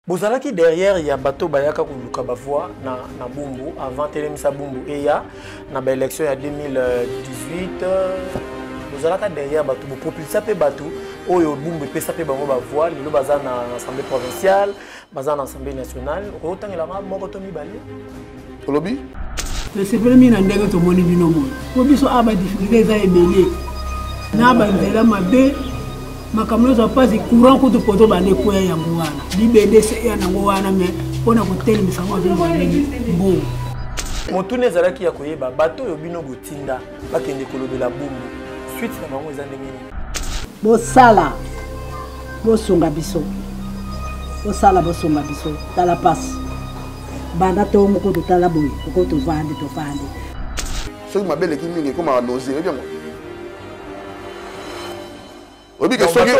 Bozala qui derrière, il y a bateau bayaka kuluka bavoa na bumbu avant telemisa bumbu et il y a na ba élection il y a 2018 bozala ka derrière bateau bo propulser pe bateau oyo bumbu pe sape bango bavoa lelo baza na assemblée provinciale baza na assemblée nationale ko tangela moko to mibale lobby le sepelemi na ndenge to moni bino mo ko biso aba difficulté za ebele na ba nzela mabe makamlo za pasi courant ko to poto ba ne ko ya ngwana libdc ya ngwana me pona ko tele misango zo bo motune zalaki ya koyeba bato yo bino botinda bakende kolobela bumbu suite na bango za ndenge bo sala bo songa biso bo sala bo songa biso tala passe banda to mo ko to tala boy ko to vande so ma belle ki mingi comme à nausée bien obi ke so mingi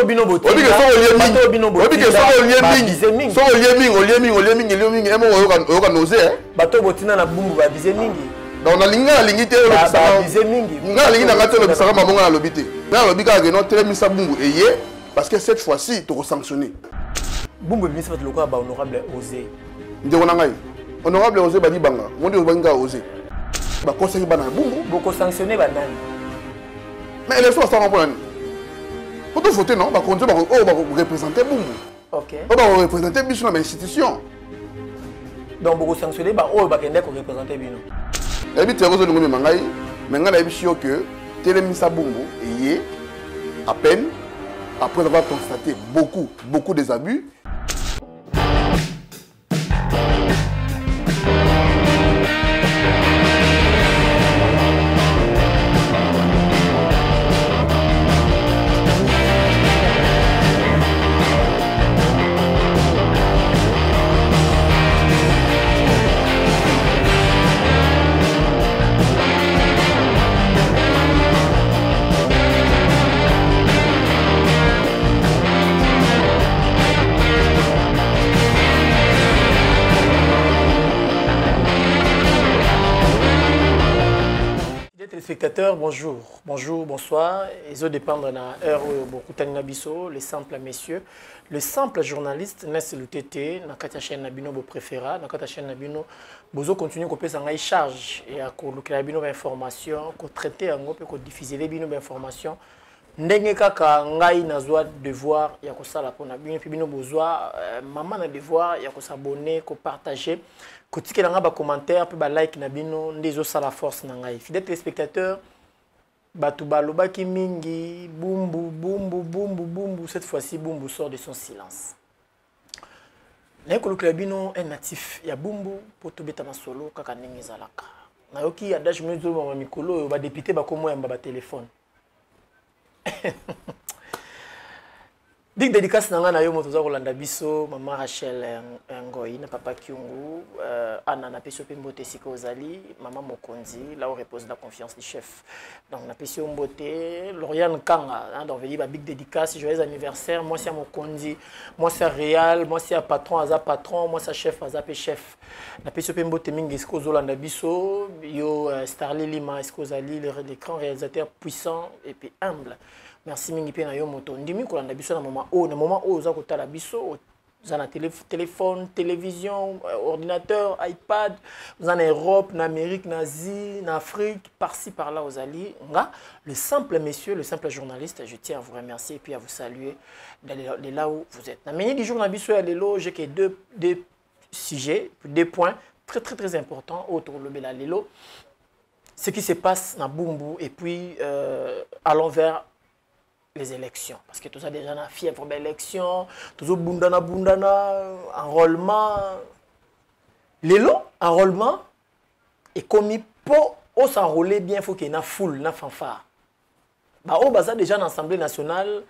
emo oyoka nausée bato botina na bumbu ba bize mingi donc na lingi te ba bize mingi nga lingi na ngati lo bisaka mabonga na lobité na lobika ke no telemisa bumbu eye parce que cette fois-ci to sanctionner bumbu bimisa bato lokola ba honorable osé ndeko na ngai honorable osé badi banga mondi obangi osé ba conseiller bana bumbu boko sanctionner banani mais élection ça rend pas pour te voter non, on va représenter Bumbu. Ok. On va représenter Biso dans l'institution. Donc vous sanctionnez on va représenter Bino. Et puis tu as besoin de me mangai, mais on a vu que Télémissa Bumbu est à peine après avoir constaté beaucoup des abus. Spectateurs, bonjour, bonsoir. Ils ont dépendre na heure beaucoup de biso, les simples messieurs, le simple journaliste n'est le TT, na kata chaîne nabino bo préféra, na kata chaîne nabino bozo continue ko pesa ngai charge et à ko lukela bino information, ko traiter ngo pe ko diffuser les bino information. Ndenge kaka ngai nazwa devoir ya ko sala pona bino pe bino bozwa maman na devoir ya ko s'abonner, ko partager. Kotika nga ba commentaire pe ba like na bino ndezo sala force na ngai fidèles téléspectateurs batu balobaki mingi bumbu cette fois-ci bumbu sort de son silence na ko lokela bino un natif ya bumbu pour to beta masolo kaka ndenge zalaka na yoki adage mezo ba mikolo ba député ba komo yamba ba téléphone Big dédicace nanga na yo moto za kolanda biso mama Rachel Ngoi na papa Kyungu Anna na peso pembote siko ozali mama Mokonzi là où repose la confiance du chef donc na peso mbote Lauriane Kanga donc veillez ba big dédicace joyeux anniversaire moi c'est Mokonzi moi c'est Réal moi c'est patron aza patron moi c'est chef aza pe chef na peso pembote mingi siko zolanda biso yo Starly Lima siko ozali le grand réalisateur puissant et puis humble. Merci mingi pe na yo moto ndimi ko landa biso na moment o za ko tala biso za na téléphone, télévision, ordinateur, iPad, za na Europe, na Amérique, na Asie, na Afrique, par-ci par-là aux alliés. Le simple monsieur, le simple journaliste, je tiens à vous remercier et puis à vous saluer de là où vous êtes. Na meni du jour na biso ya lelo, j'ai que deux sujets, deux points très importants autour de la lelo. Ce qui se passe na Bumbu et puis allons vers les élections. Parce que tout ça déjà na fièvre d'élection, tout ça bundana, enrôlement. L'élo, enrôlement, et comme il faut s'enrôler bien, il faut qu'il y ait une foule, une fanfare. Bah, on basa déjà dans l'Assemblée nationale,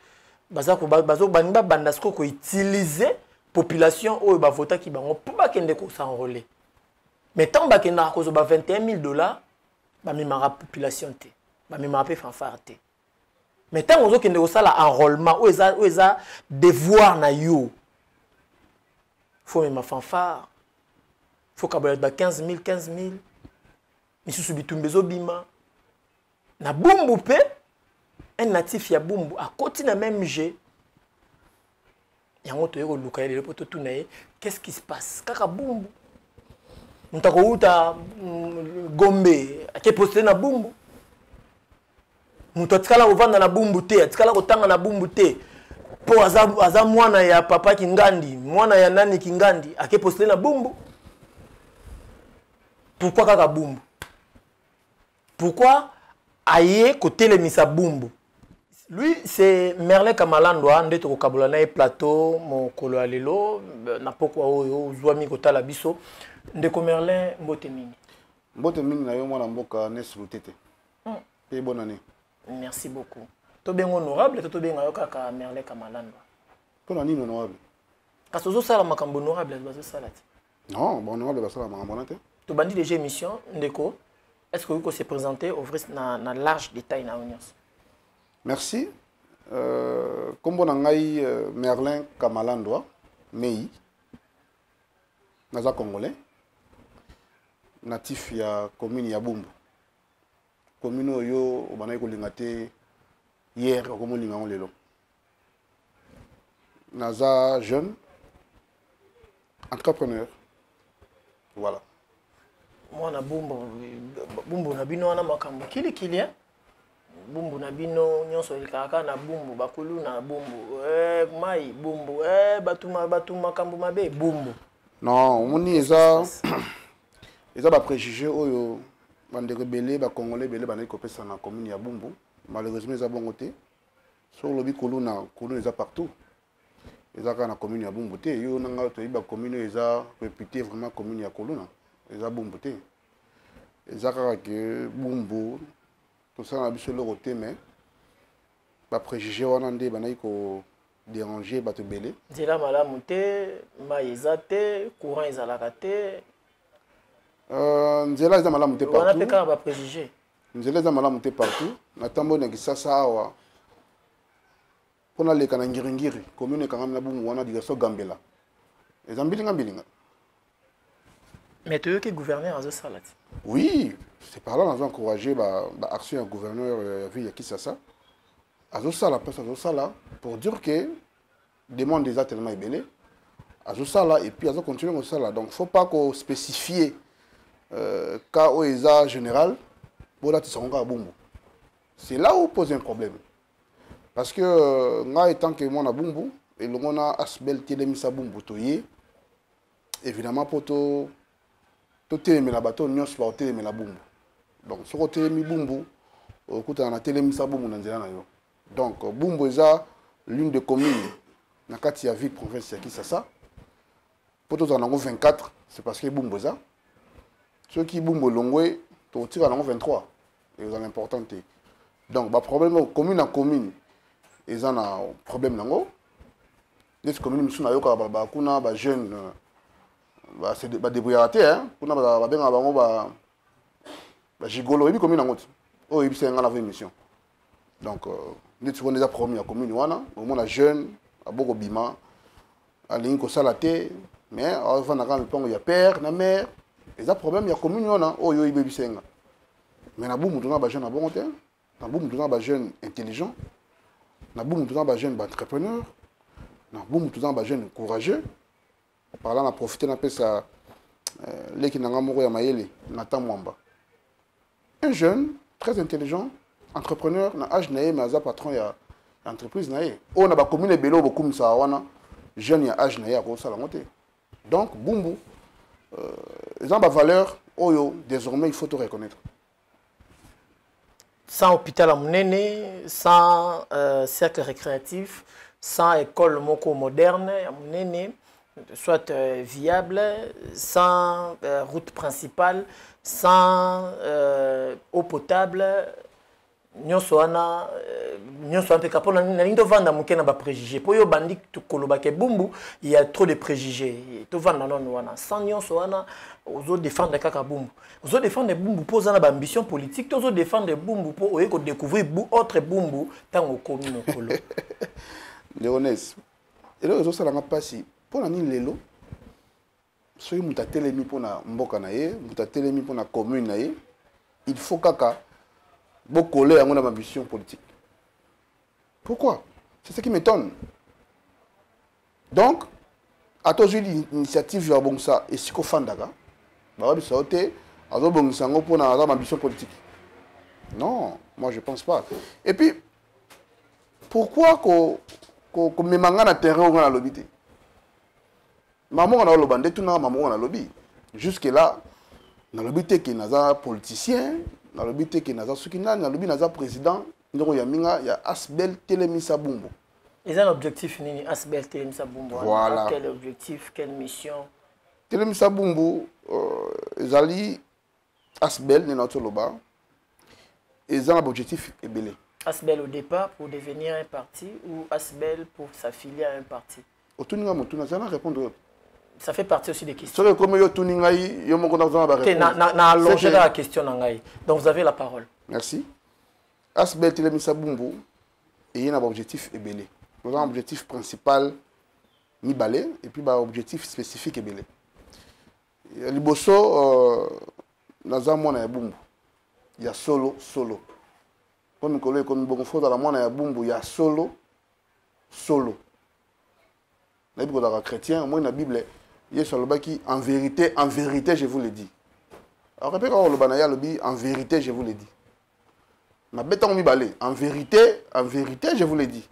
basa ko bandasko ko utiliser population ou ba vota qui ba on peut pas kende ko s'enrôler. Mais tant ba kenda ko zo ba $21,000, ba mi mara population té, ba mi mara pe fanfare té. Mais tant que vous avez un enrôlement, vous avez un devoir na yo. Il faut même un fanfare. Il faut que vous ayez 15 000. Mais si vous avez un bima. Na Bumbu pe, un natif ya Bumbu, à côté de même G. yango to yeko luka le poto tuna ye qu'est-ce qui se passe kaka bumbu mutako uta gombe ake poster na bumbu mutu atikala kovanda na bumbu te atikala kotanga na bumbu te po aza mwana ya papa Kingandi mwana ya nani Kingandi ake poster na bumbu. Pourquoi kaka bumbu? Pourquoi aye kotelemisa bumbu? Lui c'est Merlin Kamalandwa ndeto kokabula na plateau mokolo alelo na pokwa oyo zwami kotala biso ndeko Merlin mbote mingi na yo mwana mboka nesulutete pe bonne année. Merci beaucoup. To bien honorable to bien yo kaka Merlin Kamalandwa. Pona nini honorable? Kasozo sala makambo honorable bazo sala ti. Non, bon honorable ba sala makambo na te. To bandi déjà émission ndeko est-ce que vous pouvez se présenter au vrai na large détail na union? Merci. Comme on a Merlin Kamalandwa, Mei, naza congolais, natif ya commune ya Bumbu. Commune oyo obanayi kolingate hier comme linga lelo. Naza jeune, entrepreneur. Voilà. Moi na Bumbu na bino wana makambo kili hein. Bumbu na bino nyonso likaka na bumbu bakulu na bumbu mai bumbu batuma kambu mabe bumbu. Non, moni eza ba préjugé oyo bande rebelle ba congolais belé bana kopesa na commune ya Bumbu. Malheureusement eza bongo te. Sur lobi koluna eza partout. Eza ka na commune ya Bumbu te. Yo nanga to ba commune eza réputée vraiment commune ya koluna. Eza Bumbu te. Eza ka que Bumbu tout ça na biso le côté mais ba préjugé wana nde bana ko déranger ba te belé. Dila malamu te, maïza te, courant ezalaka te. Nzela eza malamu te partout. Wana pe ka ba préjugé. Nzela eza malamu te partout. Na tambo na kisasa awa. Pona leka na ngiringiri, commune kangam na Bumbu wana diga so Gambela. Eza mbilinga. Mais tu veux que gouverneur azo salati. Oui, c'est par là qu'on a encouragé l'action du gouverneur de la ville de Kisasa. Azosala, pour dire que demande déjà tellement ébélé. Azosala, et puis Azo continue comme ça. Donc il ne faut pas qu'on spécifie cas où il est général pour la Tissonga à Bumbu. C'est là où pose un problème. Parce que moi, étant que moi, à Bumbu, et le monde a asbel télémisa Bumbu, évidemment, pour tout. Tout est la bateau, nous sommes portés mais la Bumbu. Donc, ce côté mi Bumbu, écoute, on a télémisa Bumbu dans Zélana. Donc, Bumbu est l'une des communes dans la ville province qui c'est ça. Pour tous en avons 24, c'est parce que Bumbu est là. Ceux qui Bumbu longwe, tout tir en avons 23. Et vous avez l'important. Donc, le problème commune à commune, ils ont un problème nango. Les communes sont là, kuna ba jeunes. C'est des débrouillards hein pour na benga bango ba gigolo ebi commune ngoti o ebi c'est ngala émission donc nous tu déjà premier commune wana au moins la jeune a beaucoup bima alingi ko salaté mais avant na quand le pont ya père na mère les problème ya commune wana o yo ebi senga mais na Bumbu tuna ba jeune na bon te na Bumbu tuna ba jeune intelligent na Bumbu tuna ba jeune entrepreneur na Bumbu tuna ba jeune courageux. Par là, on a profité d'un peu ça. L'équipe n'a pas mouru Mayele, Nathan Mwamba. Un jeune, très intelligent, entrepreneur, n'a âge naïe, mais un patron y a entreprise naïe. On a pas commune et bélo beaucoup ça wana. Jeune y a âge naïe à cause de la montée. Donc Bumbu, ils ont des valeurs. Oyo, désormais il faut te reconnaître. Sans hôpital à Mounene, sans cercle récréatif, sans école moko moderne à Mounene. Soit viable, sans route principale, sans eau potable, nyonso wana pe kapona na lindo vanda mukena ba préjugés. Po yo bandi to koloba ke Bumbu, il y a trop de préjugés. To vanda non wana, sans nyonso wana ozo défendre kaka Bumbu. Ozo défendre Bumbu pour ça na ba ambition politique, ozo défendre Bumbu pour oye ko découvrir autre Bumbu tango komi mokolo. Léonès. Et là ozo sala nga pasi. Pour la lelo, soyez mutatelemi pour na mboka na ye, mutatelemi pour na commune na ye, il faut kaka beaucoup coller à mon ambition politique. Pourquoi? C'est ce qui m'étonne. Donc, à toi, j'ai l'initiative de bon ça et si qu'on fait d'accord, bah oui, ça a été, à toi, bon ça, pour avoir ambition politique. Non, moi je pense pas. Et puis, pourquoi qu'on met manga na terrain on a lobby? Maman on a lobby, tout na maman on a lobby. Jusque là, na lobby qui naza politicien, na lobby qui naza sukina, na lobby naza président, ndoko ya minga ya Asbel Telemisa Bumbu. Ils ont un objectif nini Asbel Telemisa Bumbu. Voilà. Quel objectif, quelle mission? Telemisa Bumbu, ezali Asbel ni na toloba. Ils ont un objectif ébélé. Asbel au départ pour devenir un parti ou Asbel pour s'affilier à un parti? Répondre. Ça fait partie aussi des questions. Ok, na allongé la question. Donc vous avez la parole. Merci. Asbel Telemisa Bumbu et un objectif ébélé. Nous avons un objectif principal Nibalé et puis un objectif spécifique ébélé. Liboso, nous avons un Bumbu. Il y a solo. Comme il y a la moine Bumbu, il y a solo. La Bible est chrétien, moi la Bible, il y a sur le bas qui, en vérité, je vous le dis. Alors, répétez quand le banaya le dit, en vérité, je vous le dis. Ma bête en mi-balé, en vérité, je vous le dis.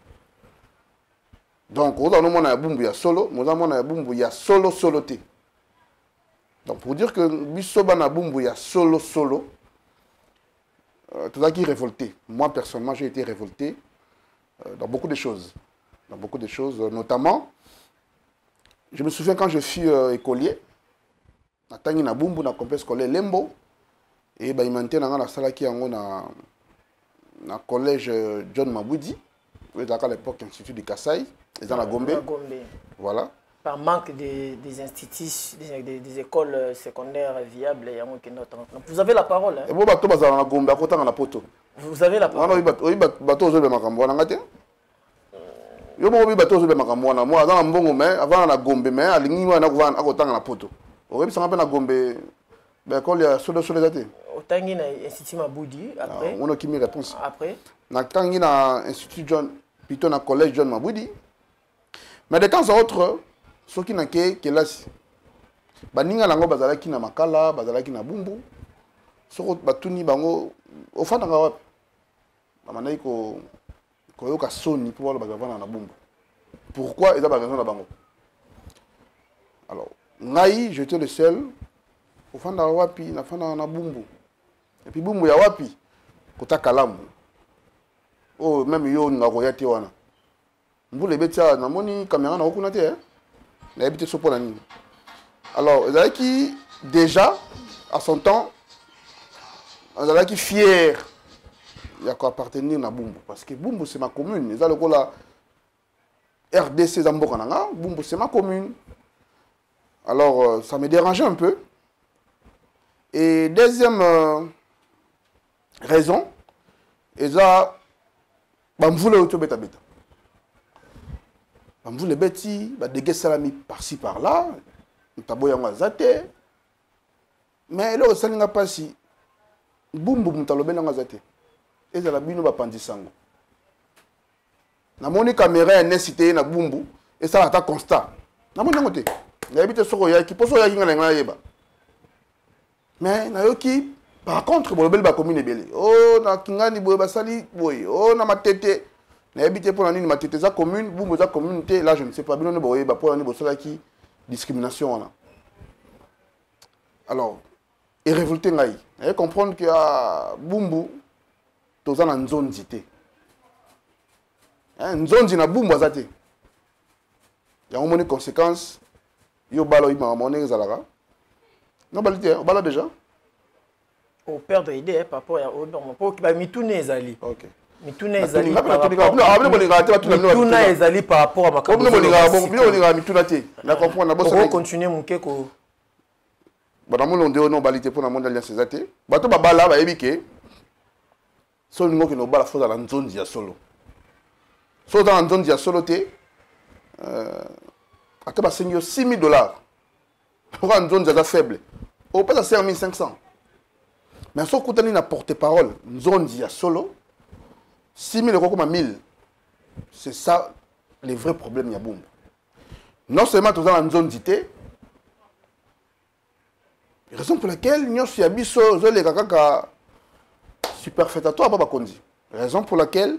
Donc, au moment où Bumbu, il y a solo, au moment où Bumbu, il y a soloté. Donc, pour dire que Bissobana Bumbu, il y a solo. Tout ça qui est révolté. Moi, personnellement, j'ai été révolté dans beaucoup de choses. Notamment, je me souviens quand je fus écolier, à Tangi na Bumbu, dans le complexe scolaire Lembo, et il m'a été dans la salle qui est dans le collège John Mabudi, à l'époque Institut de Kassai, et dans la Gombe. Voilà. Par manque des instituts, des écoles secondaires viables. Vous avez la parole. Hein? Vous avez la parole. Mais de temps à autre, ceux qui n'ont que là, baninga lango bazalaki na makala, bazalaki na Bumbu, soko batuni bango ofanda nga wapi. Bamanai ko yoka soni pour le bagavana na Bumbu. Pourquoi ils ont raison na bango? Alors, ngai j'étais le seul ofanda wapi na fanda na Bumbu. Et puis Bumbu ya wapi kota kalamu. Oh même yo ngako yati wana. Mbule betia na moni caméra na okuna te hein. Na habité so pona nini. Alors, Zalaki, déjà, à son temps, Zalaki fier il y a qu'à appartenir à Bumbu. Parce que Bumbu, c'est ma commune. La RDC Zambokananga, Bumbu, c'est ma commune. Alors, ça me dérangeait un peu. Et deuxième raison, c'est que Bamvoule auto beta beta. Bamvoule beti, dégué salami par-ci par-là. Mais là, ça n'a pas si. Bumbu mutalobe na ngazate. Et ça la bino ba pandisango. Na moni caméra nécessité na Bumbu et ça attaque constat. Na moni ngote. Na habite soko ya ki poso ya kinga na yeba. Mais na yoki par contre bolobel ba commune belé. Oh na kingani boye basali boye. Oh na matete. Na habite pour na nini matete za commune, Bumbu za communauté, là je ne sais pas bino ne boye ba pour na ni bosala ki discrimination là. Alors, et révolté ngai. Et comprendre que Bumbu toza na nzonzi te. Nzonzi na Bumbu azate. Ya omoni conséquence yo balo ima moné zalaka. Non balité, on bala déjà. Au perdre idée par rapport à au pour ba mitune ezali. OK. Mitune ezali. Mitune ezali par rapport à ma campagne. Na comprendre na bossa. On continue mon keko. Banamulo ndeo no balité pour na monde alliance ezate. Bato babala ba ebike. So ningo ke no bala foza la nzonzi ya solo. So dans nzonzi ya solo te ata ba sengyo $6,000. Pour un nzonzi ya faible. Au pas à 5,500. Mais so kutani na porte-parole nzonzi ya solo 6,000 euros comme 1,000. C'est ça les vrais problèmes ya Bumbu. Non seulement tout dans une zone d'ité, raison pour laquelle nous sommes abisso, les kaka superfétatoire pas bakondi. Raison pour laquelle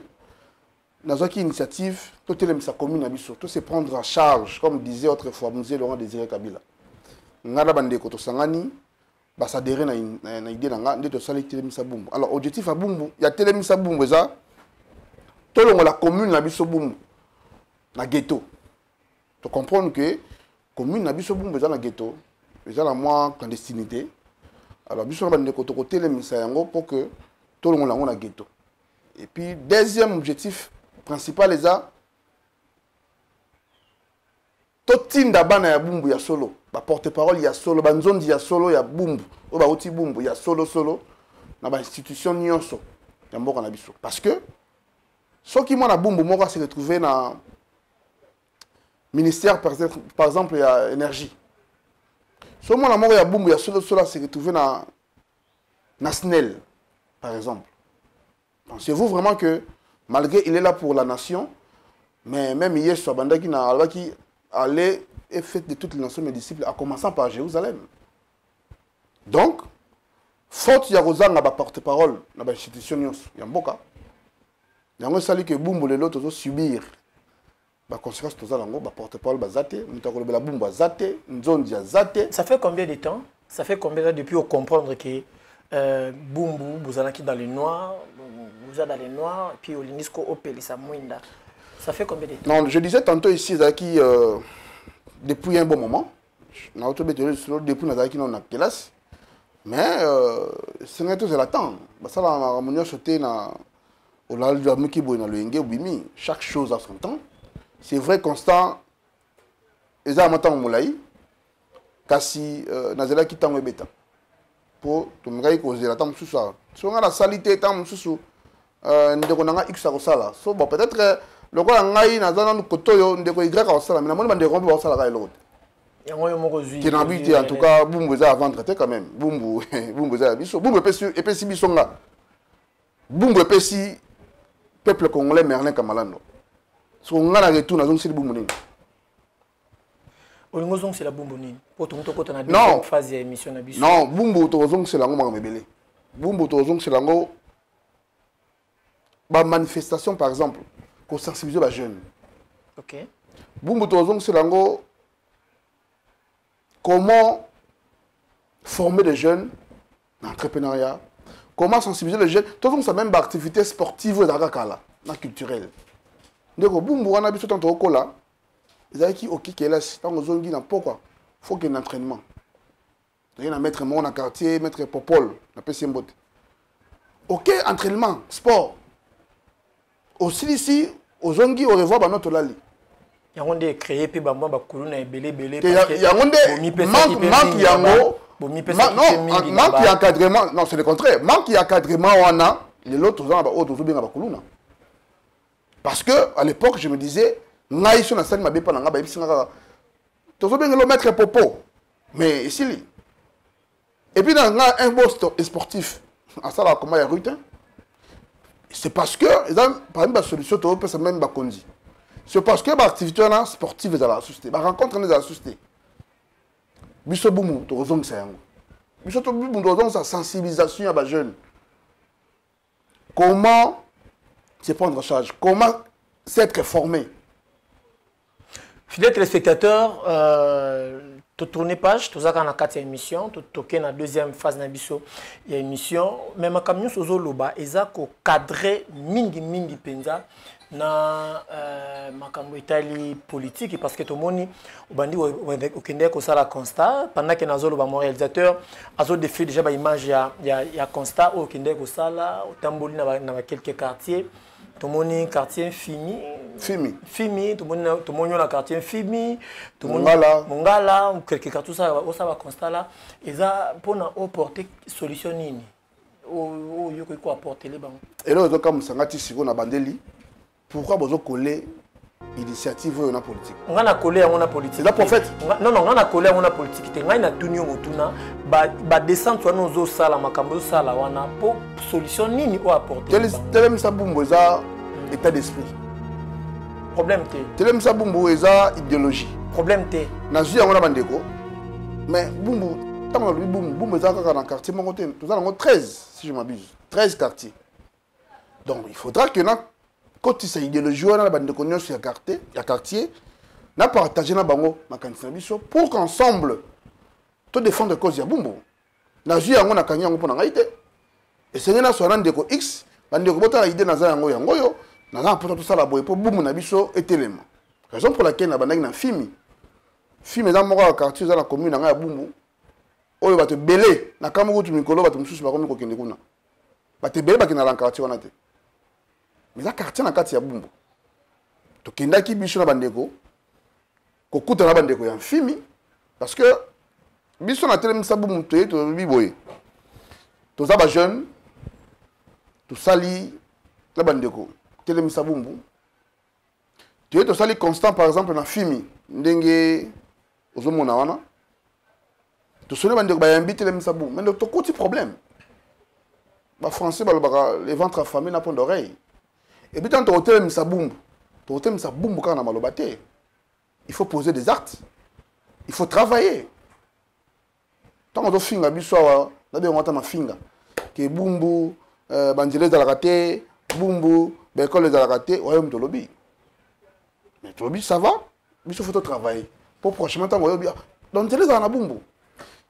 dans une initiative, toute la commune abisso, tout se prendre en charge, comme disait autrefois Musée Laurent Désiré Kabila. Ngala bande koto sangani, ba s'adhérer na idée na de sali telemisa bumbu. Alors objectif à bumbu, il y a telemisa bumbu ça. Tout le monde la commune abisso bumbu na ghetto. Tu comprends que commune na biso bumbu za na ghetto, déjà la moins clandestinité. Alors biso bande koto côté les misa yango pour que tout le monde la na ghetto. Et puis deuxième objectif principal est ça totinda bana ya bumbu ya solo, ba porte-parole ya solo, ba nzondi ya solo ya bumbu, o ba oti bumbu ya solo na ba institution nyonso ya mboka na biso. Parce que ceux qui m'ont na bumbu moko se retrouver na ministère par exemple il y a énergie. Ce moment là il y a boum il y a solo se retrouver na SNEL par exemple. Pensez-vous vraiment que malgré il est là pour la nation, mais même hier sur banda qui allait et fait de toutes les nations mes disciples en commençant par Jérusalem. Donc faute ya rozanga ba porte-parole na ba institution nyonso ya mboka. Yango sali que boum le lot subir. Ba conséquence tout ça lango ba porte-parole bazate mutako la bumba zate nzondi ya zate. Ça fait combien de temps? Ça fait combien de temps depuis comprendre que bumbu buzalaki dans le noir, vous êtes dans le noir puis au linisco opelisa mwinda. Ça fait combien de temps? Non, je disais tantôt ici zaki depuis un bon moment. Na autobétolé depuis nazaki na classe. Mais c'est net tout l'attendre. Ba ça la monio sauter na au lal de miki boina le ngé bimi, chaque chose à son temps. C'est vrai constant eza amatango molai kasi nazela ki tango beta po to ngai ko zela tango susu so ngana salité tango susu ndeko nanga x ko sala so bon peut-être lokola ngai nazana no kotoyo ndeko y ko sala mais na moni bande ko ba sala ka eloko yango yo moko zui qui n'habite en tout cas bumbu za avant traité quand même bumbu bumbu za biso bumbu epesi biso nga bumbu epesi peuple congolais Merlin Kamalando. So on a retour dans une boumbounine. Olingozong c'est la boumbounine. Pour tout côté na deuxième phase de émission na biso. Non, bumbu tozong c'est la ngoma mebele. Bumbu tozong c'est la ngo ba manifestation par exemple pour sensibiliser les jeunes. OK. Bumbu tozong c'est la ngo comment former les jeunes dans l'entrepreneuriat, comment sensibiliser les jeunes, tozong c'est même activité sportive d'agakala, na culturelle. Ndeko bumbu wana biso tanto okola ezaki okikelas tango zongi na pourquoi faut qu'il y ait un entraînement. Il y a un maître mon na quartier, maître Popol na PC Mbote. OK, entraînement, sport. Aussi ici aux zongi au revoir ba notre lali. Yango ndé créer pe bamba ba kuluna ebele yango ndé manque yango non manque encadrement non c'est le contraire manque encadrement wana les autres gens ba autres bien ba kuluna. Parce que à l'époque je me disais ngai sur la scène ma bepa nga ba bisinga tozo bien le maître Popo mais ici et puis dans un poste sportif à ça là comment il y a rutin c'est parce que par exemple la solution to peut ça même ba kondi c'est parce que l'activité là sportive dans la société ba rencontre dans la société biso bumu tozo ngisa yango biso to bumu tozo sa sensibilisation à ba jeunes comment se prendre en charge. Comment s'être formé? Fidèles téléspectateurs, tu tournes page, tu as la 4e émission, tu toques la 2e phase de l'émission. Mais ma camion sur Zoloba, ils ont cadré mingi penza na makambo Italie politique parce que tout le monde bandi au Kenya ko sala constat pendant que na Zoloba mon réalisateur azo défilé déjà ba image ya constat au Kenya ko sala au tamboli na quelques quartiers. Tout le monde quartier Fimi, tout le monde dans quartier Fimi, tout le monde Mongala, quelques quartiers ça va constat là, et ça pour apporter solution nini, ou yo quoi apporter les bancs. Et là donc comme sangati siko na bandeli, pourquoi besoin coller initiative na politique. On a collé à la politique. C'est la prophète. Non on a collé à la politique. On a tunio mutuna, ba descendre sur nos os sala makambo sala wana pour solution nini ou apporter. Tel ça bumboza état d'esprit. Problème T. Telemisa Bumbu eza idéologie. Problème T. Nazu yango na bandeko. Mais Bumbu, tant que Bumbu eza kaka dans quartier mon côté, tout ça 13 si je m'abuse. 13 quartiers. Donc il faudra que na côté cette idéologie na bandeko nyonso ya quartier, na partager na bango makanisa biso pour qu'ensemble to défendre cause ya Bumbu. Nazu yango na kanya yango pona ngaite. Et c'est na so ndeko X, bandeko bota idée na za yango yo. Nous avons tout ça la boue pour boum na biso et téléma. Raison pour laquelle na bandaki na fimi. Fimi dans mon quartier dans la commune na bumbu. Oyo ba te belé na kamugo tu mikolo ba te mususu ba komi ko kende kuna. Ba te belé ba kina na quartier wana te. Mais la quartier na kati ya bumbu. To kendaki biso na bandeko. Ko kuta na bandeko ya fimi parce que biso na téléma sa bumbu to biboye. To za ba jeune. To sali la bandeko. Telemisa Bumbu. Tu es aussi constant par exemple dans Fimi. Ndenge ozomona wana. Tu sonnes bandeko ba yambi Telemisa Bumbu. Mais tu as un problème. Ba français les ventres affamés na pont d'oreille. Et puis tant tu Telemisa Bumbu. Tu Telemisa Bumbu quand na malobate. Il faut poser des actes. Il faut travailler. Tant on finga biso na de ngata na finga. Que Bumbu banjele za la raté, Bumbu l'école les a raté, royaume de lobby. Mais de lobby, ça va. Mais il faut travailler. Pour prochainement, tant que donc les a Bumbu.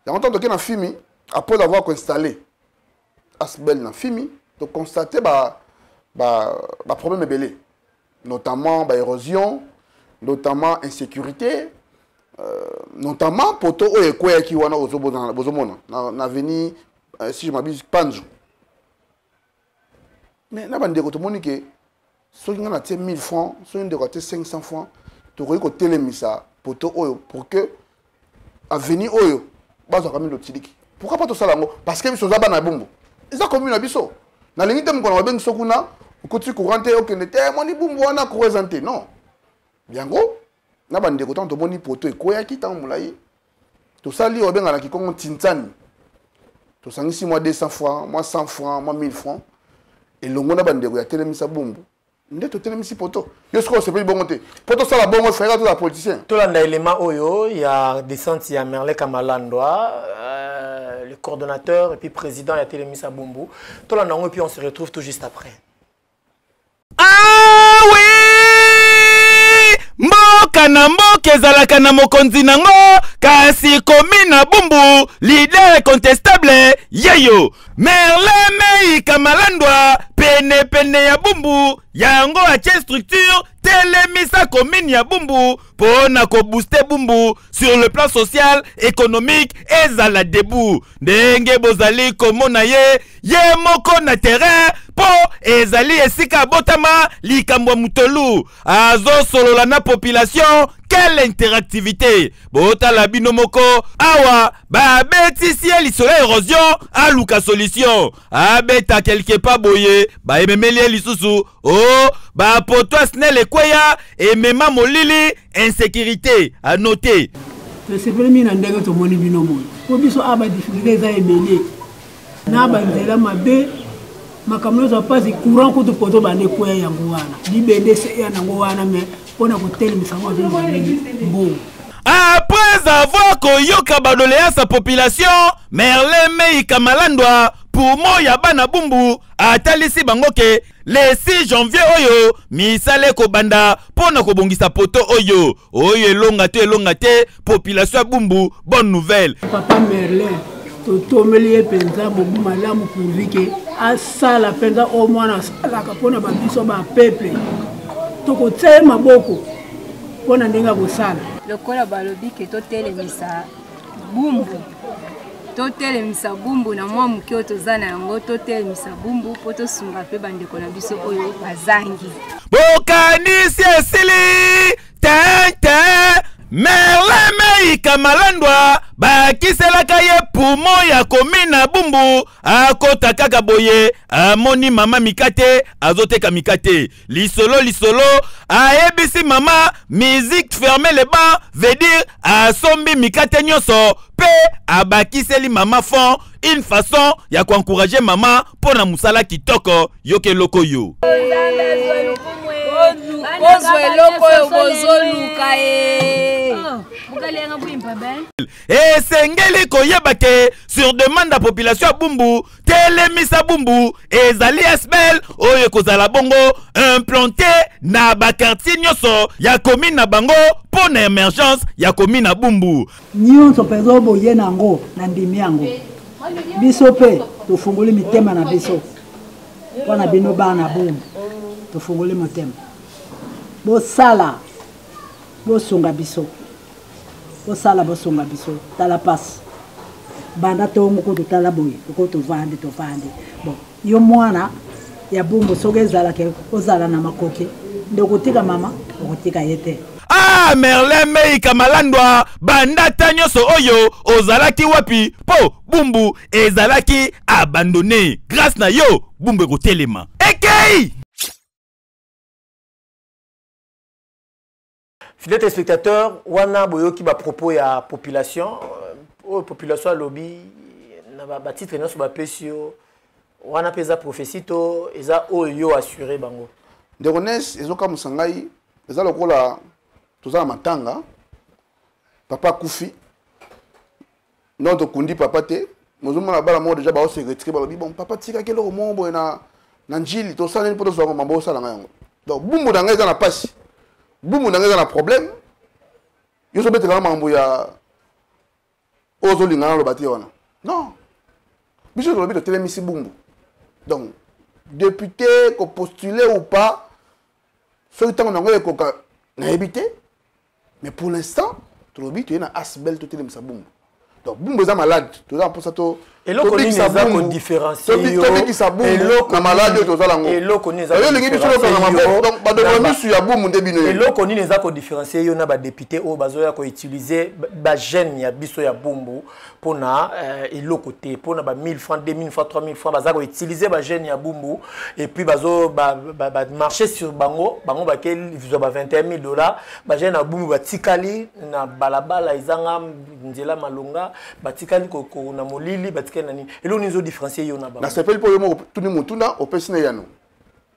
Il y a longtemps que na Fimi, après avoir installé Asbel na Fimi, de constater problème est belé. Notamment érosion, notamment insécurité, notamment poto o ekwe ki wana ozomona na veni si je m'abuse Panju. Mais na bandeko to monique so qui a 1000 francs, so qui a 500 francs, tu aurais que télémisa poto oyo pour que avenir oyo bazo kami lo tiliki. Pourquoi pas tout ça là? Parce que biso za bana Bumbu. Eza commune na biso. Na limite mo kona bengi sokuna, okoti courante okende te moni Bumbu wana ko présenter non. Biango na bandeko to moni poto ekoya ki tan mulai. To sali obenga na kikongo tintani. To sangisi moi 200 francs, moi 100 francs, moi 1000 francs. Et le monde a bandeko ya télémisa Bumbu. Ndé to télémisi poto. Yo ce qu'on se fait bon monter. Poto ça la bonne frère tout la politicien. Tout l'anda élément oyo, il y a descente il y a Merle Kamalandwa, le coordonnateur et puis président ya télémisa Bumbu. Tout l'anda et puis on se retrouve tout juste après. Ah oui! Mboka na mboka ezalaka na mokonzi nango kasi komi na Bumbu leader incontestable yeyo Merle Mei Kamalandwa pene ya Bumbu yango atie structure télémisa commune ya Bumbu pona ko booster Bumbu sur le plan social économique ezala debout ndenge bozali komona ye moko na terrain po ezali esika botama likambo mutolu azo solola na population. Quelle interactivité! Bota la binomoko awa ba betisi lisolo érosion a luka solution abeta quelque pas boye ba ememeli lisusu oh ba poto snel ekweya emema molili insécurité à noter. C'est premier na ndenge to moni binomo ko biso aba difficulté za ebele na ba nzela mabe makamno za pasi courant ko to poto ba ne kweya yango wana libende se ya nango wana me. Après avoir koyoka badolea sa population, Merle Mei Kamalandwa pour moya bana Bumbu atalisi bangoke le 6 janvier oyo misale ko banda pona ko bongisa poto oyo elonga te population Bumbu bonne nouvelle. Papa Merle to tomeli penza bobu malamu pour vike asala penza au moins la kapona ba biso ba peuple. Toko tse maboko pona ndenga bosala lokola balobi ke to télémisa Bumbu na mwa mukio tozana yango to télémisa Bumbu poto sunga pe bandeko na biso oyo bazangi bokanisi esili tente Merle Mei Kamalandwa bakiselaka ye pumo ya komina Bumbu akota kaka boye amoni mama mikate azoteka mikate lisolo aebisi mama musique fermer les bancs veut dire asombi mikate nyoso pe abakiseli mama fond une façon ya encourager mama pona musala kitoko yoke loko yo. bozwa eloko oyo bozoluka esengeli koyeba ke sur demande ya population ya Bumbu telemisa Bumbu ezali esbel oyo kozala bongo implanté na bakartier nyonso ya commune na bango mpo na émergence ya commune na Bumbu nyonso mpenza oyo boye nango na ndimi yango biso mpe tofungoli mitema na biso mpo na bino bana Bumbu tofungoli motema bosala bosunga biso bosala bosunga biso tala pasi banda tongo ko totala boye ko tovande bon yo mwana ya Bumbu soki ezalaka ozala na makoki ndokotika mama okotika yete Merlin Meika Malandwa bandata nyonso oyo ozalaki wapi po Bumbu ezalaki abandonné grâce na yo Bumbu ekotelema ekei. Fidèles téléspectateurs, wana boyoki ba propos ya population population lobby na ba titre nyonso ba pesio wana peza prophétie to eza oyo assuré bango de renes ezoka musangai eza lokola tozala matanga papa kufi non to kundi papa te mozomona bala mo déjà ba o se retirer ba bon papa tika ke lo mombo na njili to sala ni poto zo mambo sala yango donc Bumbu na ngai za na pasi Bumbu na ngai za na problème yo so betela mambo ya ozo lingana lo bati wana non biso lo bito telemisi Bumbu donc député ko postuler ou pas ce temps on a ko na habité mais pour l'instant tu le tu es na asbel to telemisa Bumbu donc Bumbu est malade tu dois pour ça to et lo koni za ko différencier yo et lo na malade to za lango et lo koni za yo lingi biso ko na mambo donc ba de misu ya Bumbu nde bino et lo koni za ko différencier yo na ba député o bazoya ko utiliser ba jeune ya biso ya Bumbu pona elo côté pona ba 1000 francs 2000 francs 3000 francs baza ko utiliser ba jeune ya Bumbu et puis bazo ba marcher sur bango ba ke viso ba $21,000 ba jeune ya Bumbu ba tikali na balabala izanga nzela malonga ba tikali ko na molili ba tikali nani elo nizo différencier yo na ba na sepeli po yo mo tuni mutuna opesina yano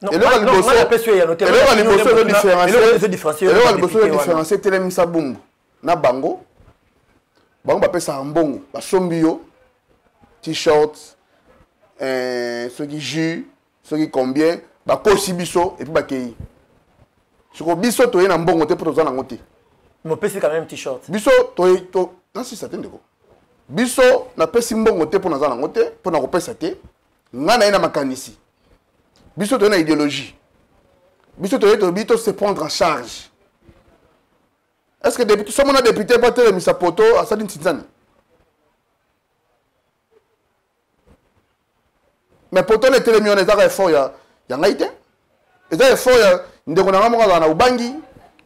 non non la pesio yano te elo différencier telemisa Bumbu na bango bango bapesa mbongo basombi yo t-shirt ceux qui jus ceux qui combien bakosi biso et puis bakei soko biso toye na mbongo te poto zana ngote mo pesi quand même t-shirt biso toye to non si ça tendeko biso na pesi mbongo te pona zana ngote pona kopesa te ngana ina makanisi biso toye na idéologie biso toye to bito se prendre en charge. Est-ce que député, si on a député, pas télé, mais sa poto, à ça d'une titane. Mais poto, les télémions, les arrêts forts, il y a un été. Les arrêts forts, il y a un mois dans Ubangi.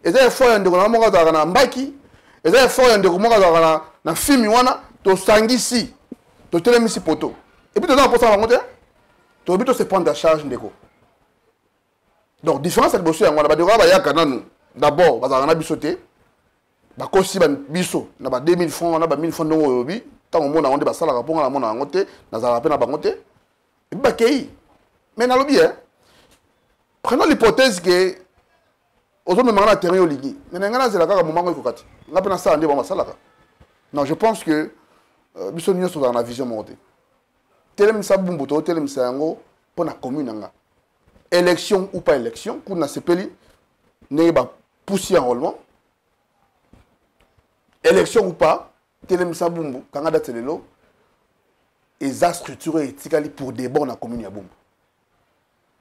Les arrêts forts, il y a un mois dans Mbaki. Les arrêts forts, il y a un mois dans Film, to Sangisi, to télémisi poto. Et puis, tu as un poste à monter. Tu as envie de se prendre à charge, ndeko. Donc, différence, c'est que on a d'abord, on a bisoté. Bakosi biso na ba 2000 francs na ba 1000 francs ndongo yobi tango mona onde basala raponga na mona ngote na zala pe na bangote et bakei mais na lobi prenons l'hypothèse que ozo memanga na terrain oligi mais ngana zela kaka momango ikokati ngape na sala nde ba masala ka non je pense que biso nyonso dans la vision monte telemisa Bumbu to telemisa yango pour na commune nga élection ou pas élection pour na sepeli ne ba pousser enrôlement élection ou pas, Telemisa Bumbu, quand on a daté lelo, ils ont structuré etikali pour des bons dans la commune ya Bumbu.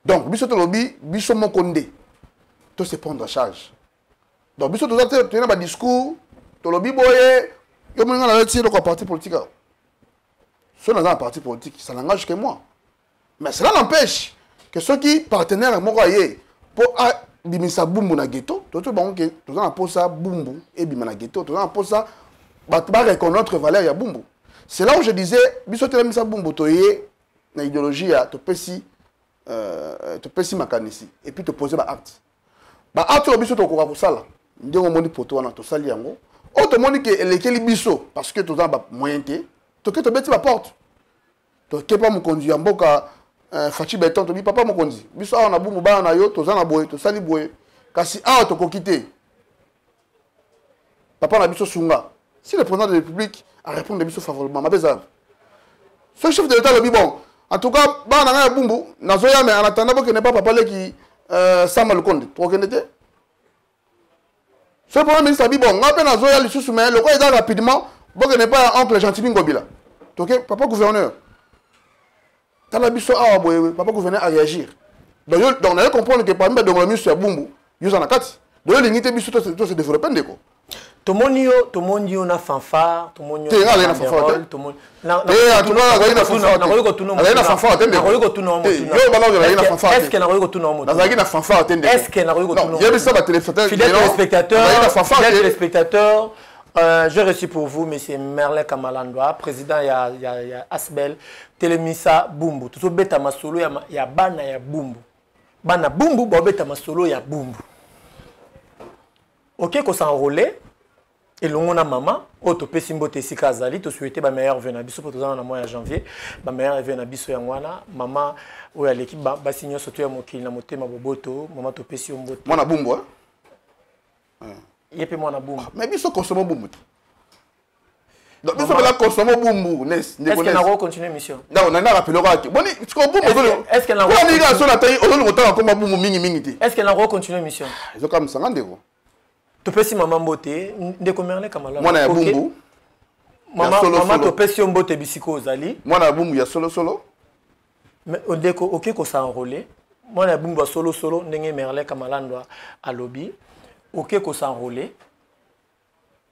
Donc, biso to lobby, biso mon condé, to se prendre en charge. Donc, biso to zate, tu as un discours, to lobby boye, yo mo ngana retirer le parti politique. Si on a un parti politique, ça n'engage que moi. Mais cela n'empêche que ceux qui partenaires mo koye pour bimisa Bumbu na ghetto to bango ke to za na posa Bumbu et bimana ghetto to za na posa ba reconnaître valeur ya Bumbu. C'est là où je disais biso telemisa Bumbu to yé na idéologie ya to pesi makanisi et puis te poser ba acte. Ba acte biso to ko sala ndenge moni poto wana to sali yango o to moni ke elekeli biso parce que to za ba moyen te to ke to beti ba porte to ke pa mo conduire mboka Fachi Beton to bi papa mokonzi biso na Bumbu ba na yo to za na boye to sali boye Kasi a to kokité. Papa na biso sunga. Si le président de la République a répondu biso favorablement, ma bezab. Ce chef de l'État le dit bon. En tout cas, ba na bumbu, na zoya mais en attendant que ne pas papa qui Samuel Konde. Trop connaître. Ce premier ministre a dit bon, on na zoya le sous mais le quoi est rapidement, bon que ne pas oncle Gentili Ngobila. OK, papa gouverneur. Tala biso awa boye, papa gouverneur a réagir. Donc on a comprendre que parmi les ministres ya bumbu, yo na kati. Donc l'unité biso to se développer ndeko. Tout le monde na fanfare, tout le monde na fanfare, tout le monde na est-ce que na fanfare téléspectateurs, j'ai reçu pour vous monsieur Merlin Kamalandwa, président ya Asbel Télémissa Bumbu. Tout beta masolo ya bana ya Bumbu. Bana Bumbu ba beta masolo ya Bumbu. OK ko s'enrôler. Et l'on a maman, auto pesimbo tesika azali, to souhaiter ba meilleur vœu na biso pour dans le mois de janvier, ba meilleur vœu na biso yangwana, maman ou à l'équipe ba signo soto ya mokili na motema boboto, maman to pesi mboto. Mwana bumbu hein. Yepe mwana bumbu. Mais biso consomme bumbu. Donc biso la consomme bumbu, est-ce que na va continuer mission? Non, on a rappelé que boni, tu comprends bumbu. Est-ce que na va continuer sur la taille, on le temps comme bumbu mingi. Est-ce que na va continuer mission? Ils ont comme 50 euros. Tu peux si maman beauté, ndeko Merlin Kamala. Moi na bumbu. Maman to pesi mbote bisiko ozali. Moi na bumbu ya solo. Mais ndeko OK ko s'enrôler. Moi na bumbu solo ndenge Merlin Kamala ndo à lobby. OK ko s'enrôler.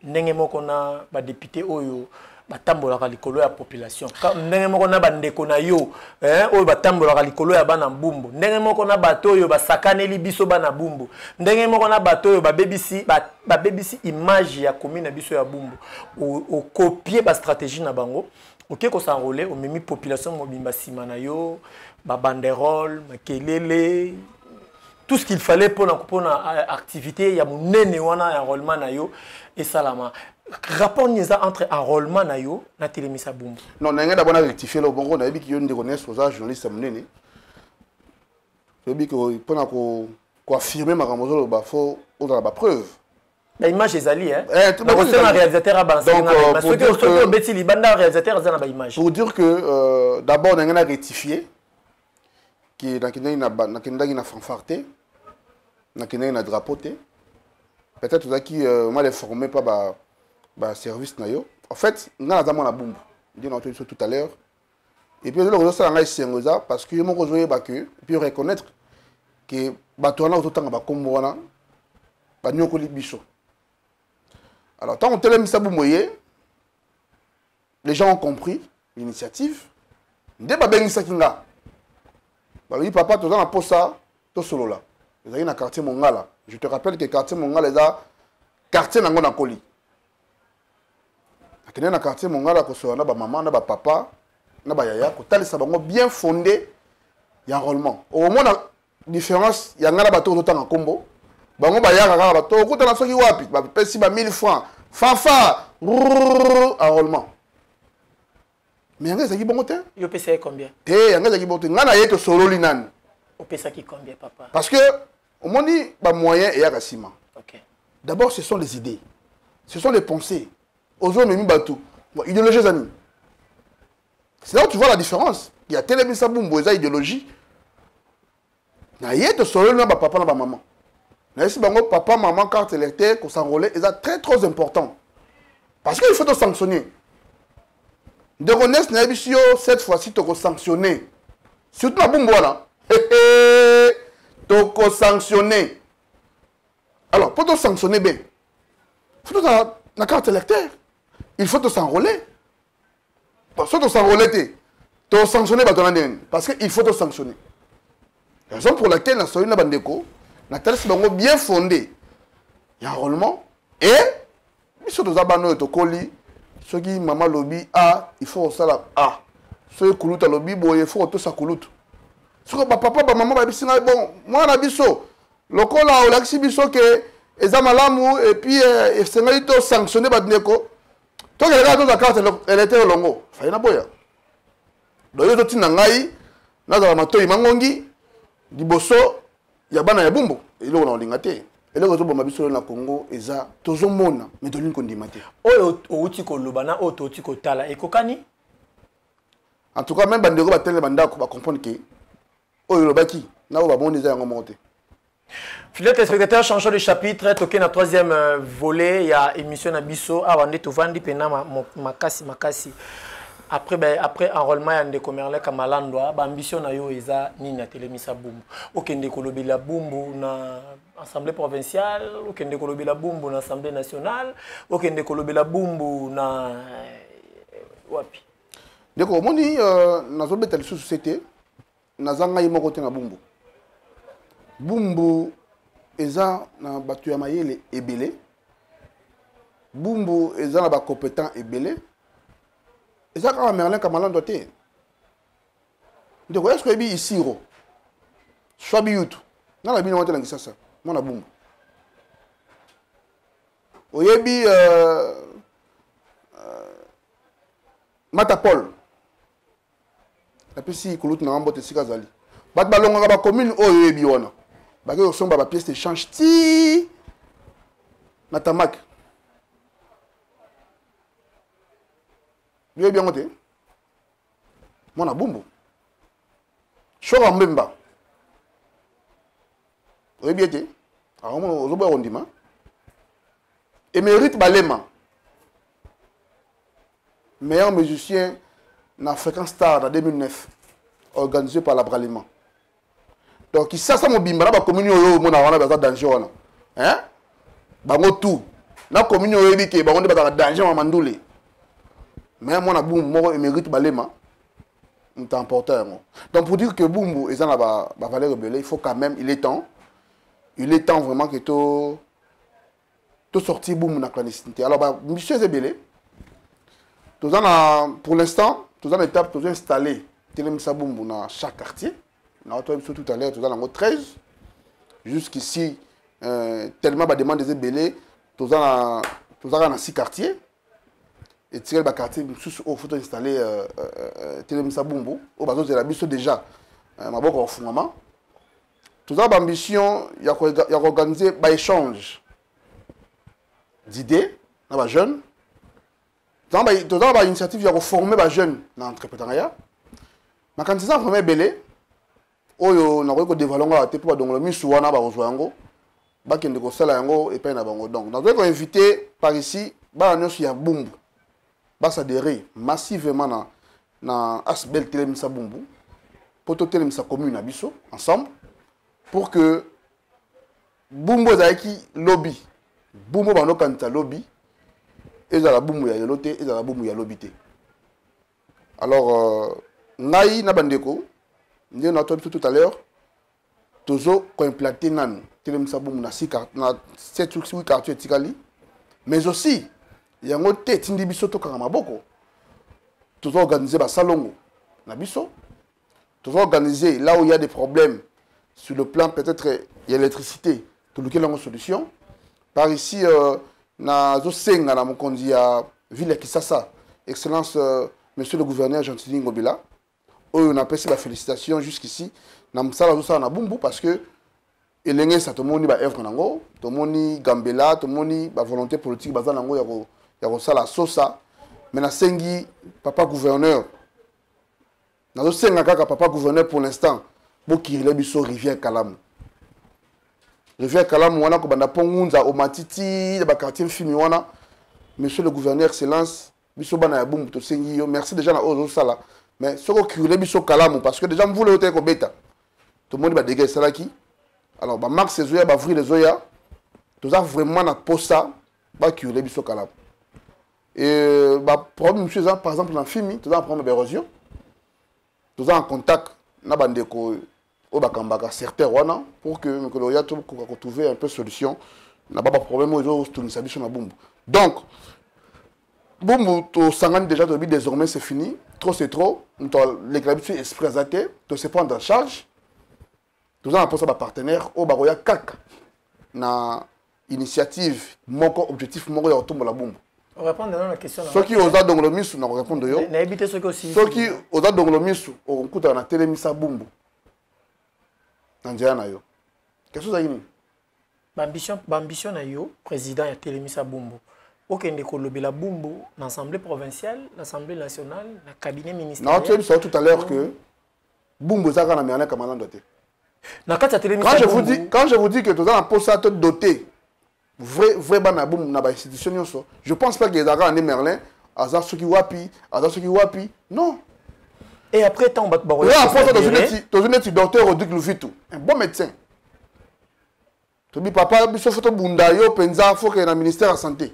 Ndenge moko na ba député oyo batambolaka likolo ya population. Ndenge moko na bandeko na yo, oyo batambolaka likolo ya bana mbumbu. Ndenge moko na bato oyo basakaneli biso bana bumbu. Ndenge moko na bato oyo babebisi image ya commune na biso ya bumbu. O copier ba stratégie na bango. OK ko s'enrôler au memi population mobimba sima na yo, ba banderole, makelele, tout ce qu'il fallait pour la activité, il y a mon nene wana enrôlement na yo et salama. Rapport entre enrôlement na yo na Télémissa Bumbu. Non, n'a d'abord rectifier le bon on a dit qu'il y a une reconnaissance aux journalistes monene. Je dis que pour affirmer ma ramozo ba faut on a la preuve. La image est ali hein. Donc réalisateur a balancé na ceux que Betty Libanda réalisateur za na ba image. Pour dire que d'abord on a rectifié qui dans na fanfarté na na drapoté. Peut-être que moi les formé pas ba service na yo. En fait, on a la bumbu. On a entendu ça tout à l'heure. Et puis le ça nga sengoza parce que mon jouer ba que puis reconnaître que ba tourna autant ba kombo wana ba nyokoli biso. Alors tant on Télémissa Bumbu, les gens ont compris l'initiative. Dès ba bengisa kinga. Ba lui papa to dans posa to solo là. Ils ont un quartier Mongala. Je te rappelle que le quartier Mongala est un quartier nango na koli. Dans le quartier Mongala, il y a ba maman, ba papa, ba yaya, ko bien fondé, il y a un enrôlement. Au moins la différence, il y a un bateau autant en combo. Bango ba yaya ka bateau, ko tana soki wapi, ba pesi ba 1000 francs. Fanfa, enrôlement. Mais yanga zaki bongo te? Yo pesa combien? Te yanga zaki bongo te. Ngana yeto solo linani. Au pesa qui combien papa? Parce que au moins dit ba moyen et à ciment. OK. D'abord ce sont les idées. Ce sont les pensées. Aux hommes mis bateau. Idéologie amis. C'est là où tu vois la différence. Il y a Télémissa Bumbu eza idéologie. Na yeto solo na ba papa na ba maman. Na ici bango papa maman carte électeur qu'on s'enrôler est très important. Parce qu'il faut te sanctionner. De renaissance na bisio cette fois-ci te sanctionner. Surtout na Bumbu là. Te sanctionner. Alors pour te sanctionner bien. Faut la carte électeur. Il faut te s'enrôler. Parce que te s'enrôler, te sanctionner parce qu'il faut te sanctionner. La raison pour laquelle la soirée n'a pas de bien fondé. Il y a un enrôlement. Et, si tu as un colis, ceux qui maman lobby A, il faut ça là A. Ceux qui ont lobby, il faut tout ça couloute. Ce que papa, maman, bon, moi, on a dit ça. Le col là, on a dit ça que et puis c'est sanctionné par Neko. Toi qui regardes la carte, elle était au longo. Faina boya. Donc yo tina ngai na za mato imangongi diboso ya bana ya bumbu. Ilo na lingate. Et là, on a vu sur le Congo, et ça, tout le monde, mais tout le monde dit maté. Oyo outiko lobana oto outiko tala ekokani. En tout cas, même bandeko ba tele banda ko ba comprendre que oyo lobaki na ba bon déjà monter. Fidèles téléspectateurs, changeons de chapitre, toqué dans le troisième volet, il y a émission Nabiso, avant de tout vendre, pena makasi. Après enrôlement, il y a des commerçants comme Malandwa, ambition na yo eza ni na télémisa bumbu. Okende kolobi la bumbu na assemblée provinciale, okende kolobi la bumbu na assemblée nationale, okende kolobi la bumbu na wapi. Donc au moni nazo betali société nazanga yimo côté na bumbu. Bumbu eza na batu ya mayele ebele. Bumbu eza na ba compétent ebele. Eza ka Merlin Kamalando te. Donc est-ce que bi isiro? Swabi yutu. Na la bi na ngisa ça. Mona bumbu. Oyebi Matapol. La pesi kulutu na mbote sika zali. Bat balonga ba commune oyebi wana. Ba ke somba ba pièce d'échange ti na tamak. Bien bien côté. Mona bumbu. Chora mbemba. Oyebi ete. Alors on ozoba ondima. Émérite Balema. Meilleur musicien na Fréquence Star en 2009 organisé par la Bralima. Donc ça mon bimba ba commune yo mona wana ba danger wana. Hein? Bango tout. Na commune yo yebi ke bango ba danger wa mandule. Mais moi na boum moko Émérite Balema on t'emporte. Donc pour dire que Bumbu est dans la valeur rebelle, il faut quand même il est temps vraiment que tout sortir Bumbu na clandestinité. Alors bah monsieur Zebele pour l'instant, tous en étape, tous installés Télémissa Bumbu dans chaque quartier. On a tout à l'heure, tous en 13. Jusqu'ici, tellement de demandes des ébélés, tous en 6 quartiers. Et tirer le quartier, il faut installer Télémissa Bumbu. Au bas de la biso déjà, ma boque en fondement. Tous en ambition, il y a organisé un échange d'idées dans les jeunes. Dans l'initiative, il y a formé les jeunes dans l'entrepreneuriat. Mais quand ils ont formé Belé, on a développé la tête pour le mis sur la Barozoango, Bakin de Kosalayango et Penabango. Donc, nous avons invité par ici, il y a Bumbu. Bas adhérer massivement dans Asbel Télémissa Bumbu, pour tout Télémissa commune à Bisso, ensemble, pour que Bumbu Zaiki lobby, Bumbu Bano Kanta lobby, et la Bumbu ya yelote, et la Bumbu ya lobité. Alors, Naï Nabandeko, nous avons entendu tout à l'heure, Tozo ko implanté nan Télémissa Bumbu na 7 ou 8 quartiers Tikali, mais aussi il y a un tête qui biso to kanga maboko. Tous organiser ba salongo na biso. Tous organiser là où il y a des problèmes sur le plan peut-être il y a l'électricité, tout lequel a une solution. Par ici na zo senga na mokonzi ya ville Kisasa. Excellence monsieur le gouverneur Gentili Ngobila. On a passé la félicitation jusqu'ici na msala zo na Bumbu parce que elenge sa to moni ba œuvre nango, to moni Gambela, to moni ba volonté politique baza nango ya la sosa. Mais na sengi papa gouverneur. Na zo senga kaka papa gouverneur pour l'instant. Bo kirile biso rivière Kalamu. Rivière Kalamu wana ko banda pongunza o matiti ba quartier fimi wana. Monsieur le gouverneur excellence biso bana ya Bumbu to sengi yo. Merci déjà na ozo sala. Mais soko kirile biso Kalamu parce que déjà mvule yote ko beta. Tout le monde ba dégager salaki. Alors ba Max Zoya ba ouvrir les oya. Tout ça vraiment na posa ba kirile biso Kalamu. Et problème monsieur par exemple dans film tout un problème d'érosion tout en contact na bandeko au bakambaka certains wana pour que nous ya trouver un peu solution na pas problème aux tout nous sabiso na Bumbu. Donc Bumbu to sangane déjà désormais c'est fini, trop c'est trop, les gravité esprit azaté, to se prendre en charge. Tout en pour ça partenaire au baroya kak na initiative moko objectif moko ya tombo la Bumbu. On répond à la question. Ceux qui osent donc le misu, on répond de yo. N'habitez ceux aussi. Ceux qui osent donc le misu, on coûte à la Télémissa Bumbu. Nandiana yo. Qu'est-ce que ça y est? Ambition na yo président ya Telemisa Bumbu. Okende kolobela Bumbu dans l'Assemblée provinciale, l'Assemblée nationale, le cabinet ministériel. Non, tu as dit tout à l'heure que Bumbu Zaka na Merlin Kamalan doté. Quand je vous dis que tu as un poste doté, vrai ban na Bumbu na ba institution so, je pense pas que les Zaka na Merlin, Azar Soki Wapi, non. Et après tant bat baroya. Là, après dans une docteur Rodrigue Lufitu, un bon médecin. Tu dis papa, biso photo bunda yo penza faut que na ministère de la santé.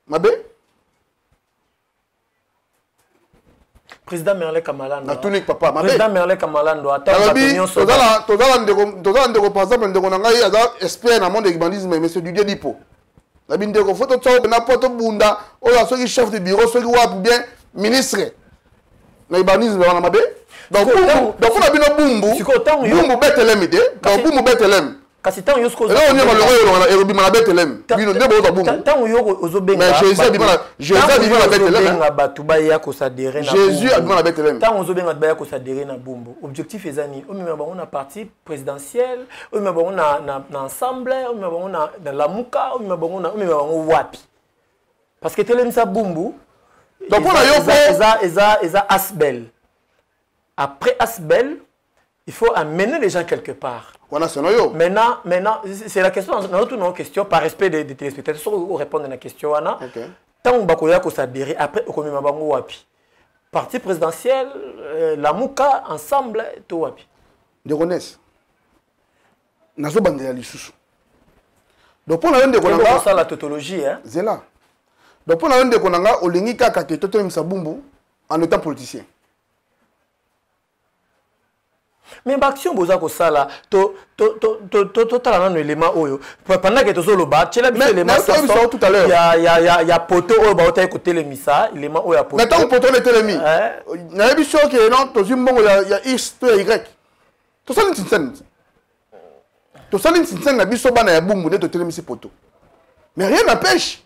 Mabé? Président Merlin Kamalan. Na tunique papa, mabé. Président Merlin Kamalan doit attendre opinion sur ça. Toza par exemple ndeko na ngai aza expert na monde de bandisme monsieur Didier Dipo. Na bindeko photo tso na poto bunda o la soki chef de bureau soki wa bien ministre. Na bandisme wana mabé. Donc on a bien Bumbu. Bumbu Bethlehem ide. Donc Bumbu Bethlehem. Kasi tant yosko. Là on est malheureux on est na Bethlehem. Bino ndebo za Bumbu. Tant yoko ozobenga. Mais Jésus a dit na Bethlehem. Batu baya ko s'adhérer na. Jésus a dit na Bethlehem. Tant ozobenga baya ko s'adhérer na Bumbu. Objectif ezani o mema bango na parti présidentielle, o mema bango na ensemble, o mema bango na la muka, o mema bango wapi. Parce que Telemisa Bumbu. Donc on a yo eza Asbel. Après Asbel, il faut amener les gens quelque part. Maintenant, c'est la question, notre question, par respect des téléspectateurs, si vous répondez à la question, tant on s'adhérer, après, on va wapi. Parti présidentiel, la Mouka, ensemble, tout wapi. De Ronès. Nazo bandela lisusu. Donc pour la de Konanga, ça la tautologie hein. C'est là. Donc pour la de Konanga, olingi kaka ke Telemisa Bumbu en étant politicien. Mais l'action boza ko sala to tala na élément oyo pendant que tozo loba tshela biso élément ça tout à l'heure il y a poto oyo ba ota ko Telemisa élément oyo ya poto. Mais tant poto le Telemi na biso que non tozo mbongo ya X to Y to sala ntinsen na biso bana ya Bumbu ne to Telemisa poto. Mais rien n'empêche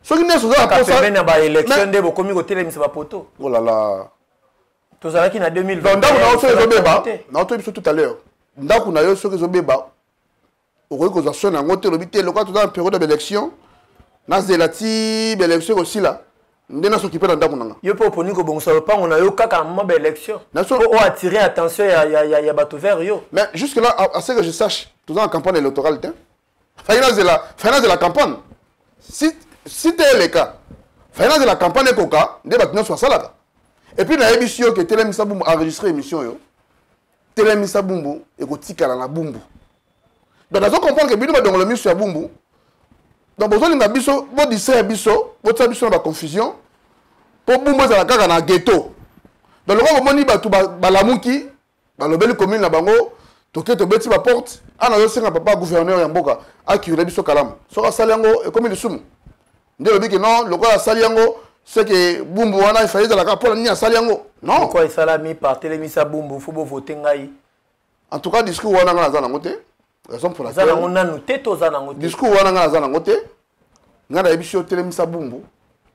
ceux qui ne sont pas pour ça ba élection de bokomi ko Telemisa ba poto. Oh là là. Tout ça qui na 2020. Donc on a tout à l'heure. Donc on a eu ce que zobeba. Au lieu que ça sonne en hôtel l'hôpital le quoi tout dans la période d'élection. Nas de la ti élection aussi là. Ndena s'occuper dans ndako nanga. Yo po poni ko bon ça pas on a eu kaka moment élection. Pour attirer attention ya bateau vert yo. Mais jusque là à ce que je sache tout dans la campagne électorale hein. Finance de la campagne. Si c'est le cas. Finance de la campagne coca, des bâtiments soit ça là. Et puis, dans l'émission que Telemisa Bumbu a enregistré l'émission, Telemisa Bumbu et Kotika dans la Bumbu. Donc, nous comprenons que Bino va dans le mission à Bumbu. Donc, vous avez biso, vous distrayez biso, vous avez biso dans la confusion. Pour Bumbu, ça va dans ghetto. Donc, le roi Moni va tout balamuki, dans le bel commune la bango, toqué to beti ba porte, ana yo senga papa gouverneur ya mboka, akire biso kalam. Sora saliango et comme le sumu. Ndelo bi que non, le roi saliango c'est que Bumbu wana il fallait de la capola ni asaliango. Non. Pourquoi il salami par Telemisa Bumbu faut voter ngai. En tout cas discours wana ngana za nangote. Raison pour laquelle za ngona nous teto za nangote. Discours wana ngana za nangote. Ngana ebisho Telemisa Bumbu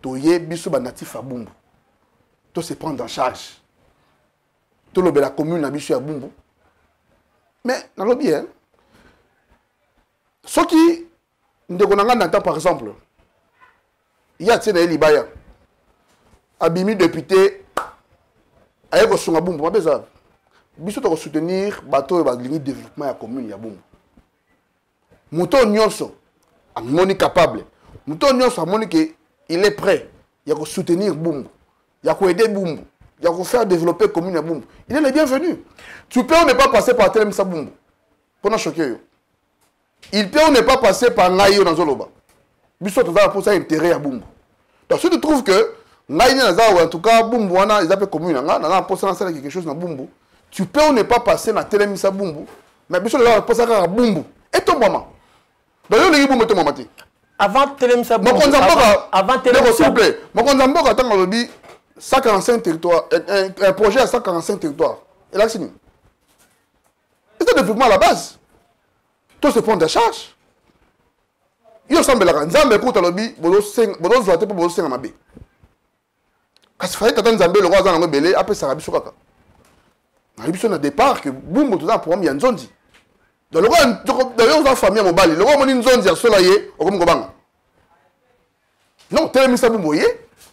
to ye biso ba natif a Bumbu. To se prendre en charge. To lobe la commune na biso ya Bumbu. Mais na lobi hein. Ce qui ndeko nanga n'entend par exemple. Il y a tsena Libaya. Abimi député aye ko sunga Bumbu mabeza biso to soutenir bateau ba ligne développement ya commune ya Bumbu muto nyonso amoni capable muto nyonso amoni que il est prêt ya ko soutenir Bumbu ya ko aider Bumbu ya ko faire développer commune ya Bumbu il est le bienvenu. Tu peux ne pas passer par Telemisa Bumbu pour nous choquer yo. Il peut ne pas passer par Ngayo dans Zoloba biso to za pour ça intérêt ya Bumbu. Donc si tu trouves que en tout cas, Bumbu, ils appellent commune, quelque chose dans Bumbu. Tu peux ou ne pas passer dans Telemisa Bumbu, mais bien sûr, là, on passe à Bumbu. Et ton maman. Donc, il y a Bumbu, ton maman. Avant Telemisa Bumbu. Avant Telemisa Bumbu. S'il vous plaît, mon Konzambo, attends, on dit 145 territoires, un projet à 145 territoires. Et là, c'est fini. C'est un développement à la base. Tout se prend de charge. Il y a un Nzambe, écoute, on dit, on doit pour bosser en Mabé. Parce qu'il fallait que Nzambe le roi Zanango Belé après Sarabi Sokaka. Na biso na départ que Bumbu tout ça pour Yanzondi. Donc le famille mobile, le roi nzondi ya sola ye, okom kobanga. Non, telemisa bumbo ye,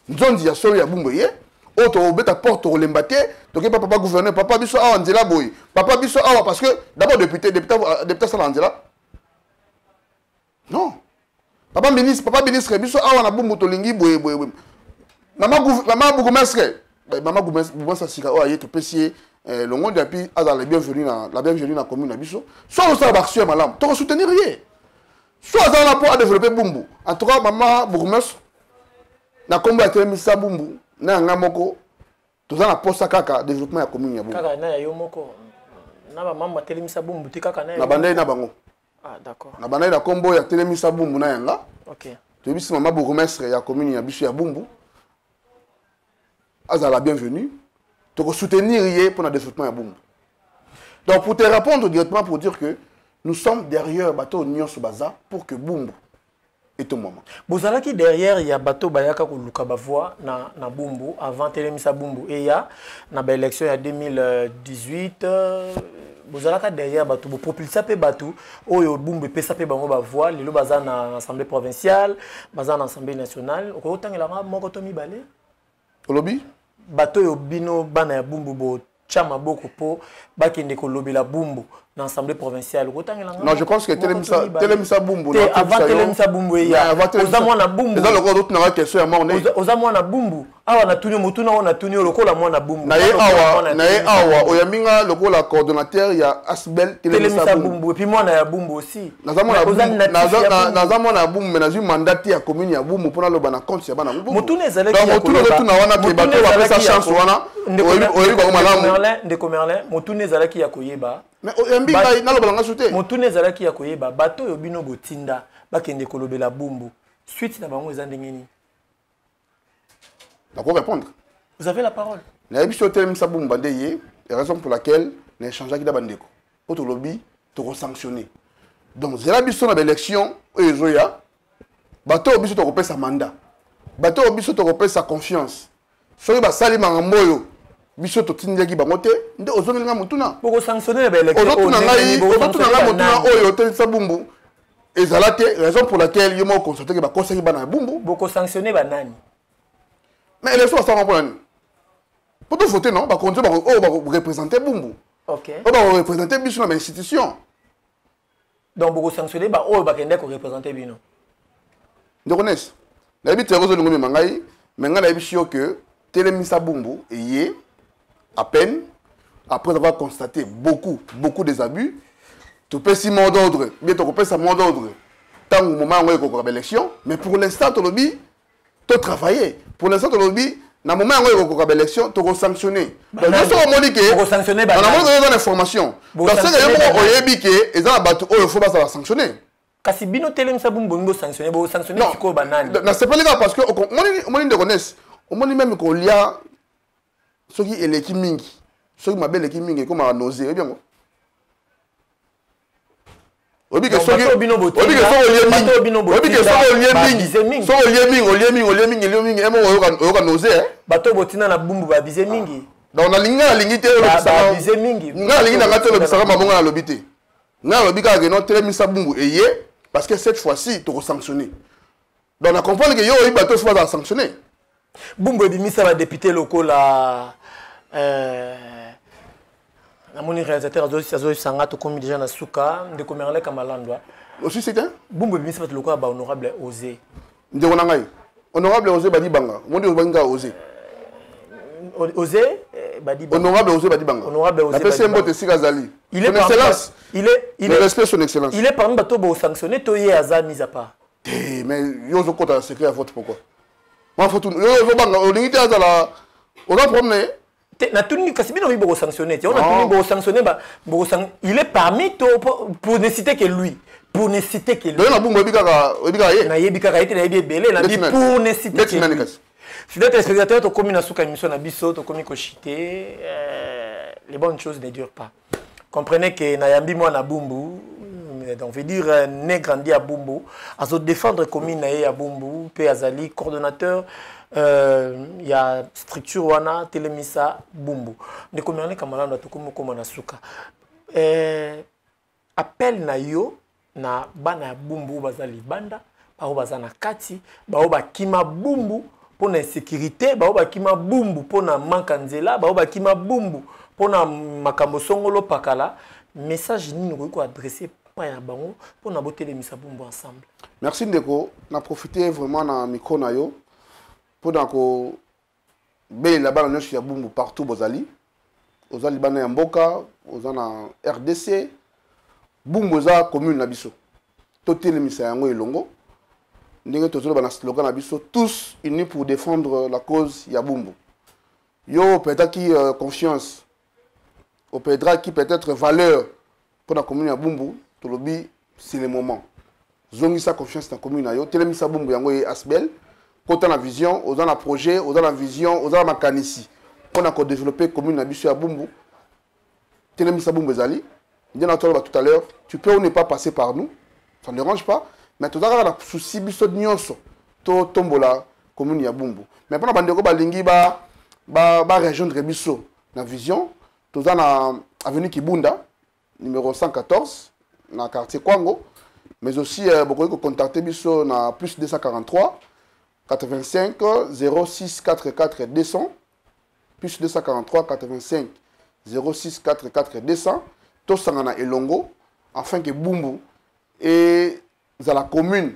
nzondi ya sola ya bumbo ye. Autre beta porte au lembate, donc papa gouverneur, papa biso awa nzela boy. Papa biso awa parce que d'abord député ça l'anzela. Non. Papa ministre biso awa na bumbo to lingi boy. Maman bourgmestre, maman bourgmestre sika o aye to pesier le monde depuis à la bienvenue na commune na biso. Soit ça va action malam, to soutenir rien. Soit ça na pour développer bumbo. En tout cas maman bourgmestre na kombo ya telemisa bumbo. Na ngamoko toza na posa kaka développement ya commune ya Bumbu. Kaka na yo moko na ba mama telemisa Bumbu ti kaka na. Na bandai na bango. Ah d'accord. Na bandai na kombo ya telemisa Bumbu na yanga. OK. To bisi mama bourgmestre ya commune ya biso ya Bumbu. Aza la bienvenue. To ko soutenir yé pour le développement ya Bumbu. Donc pour te répondre directement pour dire que nous sommes derrière bateau Union Subaza pour que Bumbu et au moment. Bozalaki derrière il y a bateau bayaka ko luka ba voix na Bumbu avant telemisa Bumbu et il y a na ba élection il y a 2018 bozalaka derrière bateau bo propulser pe bateau oyo Bumbu pesa pe bango ba voix lelo baza na assemblée provinciale baza na assemblée nationale ko tangela moko to mibale Olobi bateau yo bino bana ya Bumbu bo chama boko po bakende ko lobela Bumbu dans l'Assemblée provinciale. Non, je pense que Telemisa Bumbu. Avant Telemisa Bumbu, il y a Ozamwana Bumbu. Dans le cas d'autres, n'a question à mort. Ozamwana Bumbu. Ah, on a tenu Mutuna, on a tenu le col à Mwana Bumbu. Nae Awa, Oyaminga, le col coordonnateur, il y a Asbel Telemisa Bumbu. Et puis moi, on a Bumbu aussi. Nazamwana Bumbu, mais dans un mandat à commune à Bumbu pour le bana compte, c'est bana Bumbu. Mutuna Zalek. Donc Mutuna Tuna wana qui bateau va faire sa chance wana. Ndeko Merlin, Mutuna Zalek yakoyeba. Mais Oyambinga na lo balanga sauté. Mutuna Zalek yakoyeba, bateau yo bino botinda, bakende kolobela Bumbu. Suite na bango ezandengeni. D'accord, répondre. Vous avez la parole. La émission Telemisa Bumbu bandeye, la raison pour laquelle on a échangé avec Bandeko. Autre lobby, tu as sanctionné. Donc, c'est la mission de l'élection, et Zoya, bateau au biso tu repères sa mandat. Bateau au biso tu repères sa confiance. Soyez bas sali mangamboyo. Biso to tindaki bangote, nde ozonga mutuna. Pour sanctionner l'élection. Ozotuna mutuna oyo Telemisa Bumbu. Ezalate, raison pour laquelle yo mo constater que ba conseiller bana Bumbu. Boko sanctionner banani. Mais l'élection ça va pour l'année. Pour te voter non, ba représenter Bumbu. OK. On va représenter biso dans l'institution. Donc boko sanctionner ba o ba kende ko représenter bino. Ndonnes. La bi terrorisme ngomé mangai, mais ngana bisio que Telemisa Bumbu est à peine après avoir constaté beaucoup des abus, tu peux si mot d'ordre, bien tu peux ça mot d'ordre. Tant au moment où il y a l'élection, mais pour l'instant tu lobby, tu travailler. Pour l'instant tu lobby, dans le moment où il y a l'élection, tu vas sanctionner. Donc je suis monique, pour sanctionner on a besoin d'informations. Donc c'est que il y a des bateaux il faut pas sanctionner. Kasi bino Telemisa Bumbu ngo sanctionner, bo sanctionner siko banani. Non, c'est pas le cas parce que on de connaissent. On dit même qu'il y a ceux qui est l'équipe mingi, ceux qui m'appellent l'équipe mingi comme à nausée, bien. Obi que ceux qui obi que ceux nausée. Bato botina na Bumbu ba bize mingi. Donc na linga lingité ba bize mingi. Na lingi na ngate le bisaka mabonga na lobité. Na lobika que non Telemisa Bumbu eyé parce que cette fois-ci tu vas sanctionner. Donc on comprend que yo obi bato faut pas sanctionner. Bumbu ebimisa ba député locaux la na moni réalisateur azo sanga to komi déjà na suka ndeko Merlin Kamalandwa. Aussi c'est un Bumbu ebimisa ba locaux ba honorable Osé. Ndeko na ngai. Honorable Osé Badi Banga. Mon Dieu Banga Osé. Osé Badi Banga. Honorable Osé Badi Banga. Honorable Osé. La PCM Bote Sigazali. Il est excellence. Il est respect son excellence. Il est parmi bato bo sanctionner to ye aza mise à part. Mais yo zo kota secret à vote pourquoi? Moi faut tout yo zo banga o limité à la on a problème. Na tuni kasi bino bo sanctionner. On a tuni bo sanctionner il est parmi to pour ne citer que lui. Pour ne citer que lui. Na Bumbu ebika ye. Na yebika ka ite na yebi belé na bi pour ne citer que lui. Fidèles téléspectateurs, to komi na suka émission na biso, to komi ko chité, les bonnes choses ne durent pas. Comprenez que na yambi moi na Bumbu, on veut dire né grandi à Bumbu, à se défendre commune na à Bumbu, pe azali coordonnateur il y a structure wana Telemisa Bumbu. Ne Merlin Kamalandwa to komi ko na suka. appel na yo na bana ya bumbu baza libanda bao baza na kati bao bakima bumbu pour la sécurité bao bakima bumbu pour na mankanzela bao bakima bumbu pour na makambo songolo pakala message ni nous ko adresser pa ya bango pour na boter les misabumbu ensemble. Merci Ndeko, na profiter vraiment na micro na yo pour na ko be la bana ya bumbu partout bozali ozali bana ya mboka ozana RDC bumbu za commune na biso totele misa yango elongo ndenge tozolo bana slogan na biso tous unis pour défendre la cause ya bumbu yo peut-être qui confiance au peut-être qui peut-être valeur pour la commune ya bumbu to lobi c'est le moment zongi sa confiance na commune na yo tele misa bumbu yango e asbel kota na vision ozana projet ozana vision ozana makanisi pour na ko développer commune na biso ya bumbu tele misa bumbu ezali. Tout à l'heure, tu peux ou ne pas passer par nous, ça ne dérange pas, mais tu as un souci de nyonso, to tombola commune ya bumbu. Mais pendant bandeko balingi ba rejoindre biso na vision, tu as na avenue Kibunda numéro 114 na quartier Kwango, mais aussi beaucoup contacter biso na plus 243 85 06 44 200 plus 243 85 06 44 200 tout sangana elongo afin que bumbu et za la commune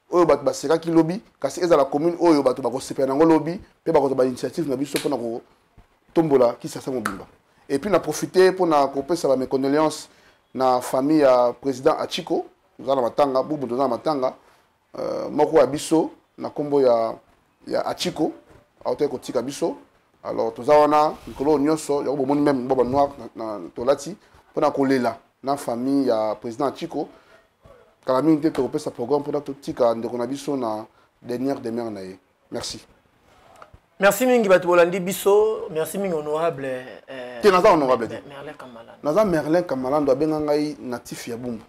oyo bato baseka ki lobby kasi eza la commune oyo bato bako sepena ngo lobby pe bako ba initiative na biso pona ko tombola ki sasa mobimba et puis na profiter pour na ko pesa ba mes condoléances na famille ya président Achiko za na matanga bumbu za na matanga moko ya biso na kombo ya Achiko auto ko tika biso alors toza wana nikolo nyonso ya bomoni même baba noir na tolati pour kolela na famille ya président Chico kala mingi te ko sa programme pour tout tika ndeko na biso na dernière demeure na ye. Merci. Merci mingi batu bolandi biso, merci mingi honorable te naza honorable Merlin Kamala. Naza Merlin Kamala ndo benga ngai natif ya bumbu.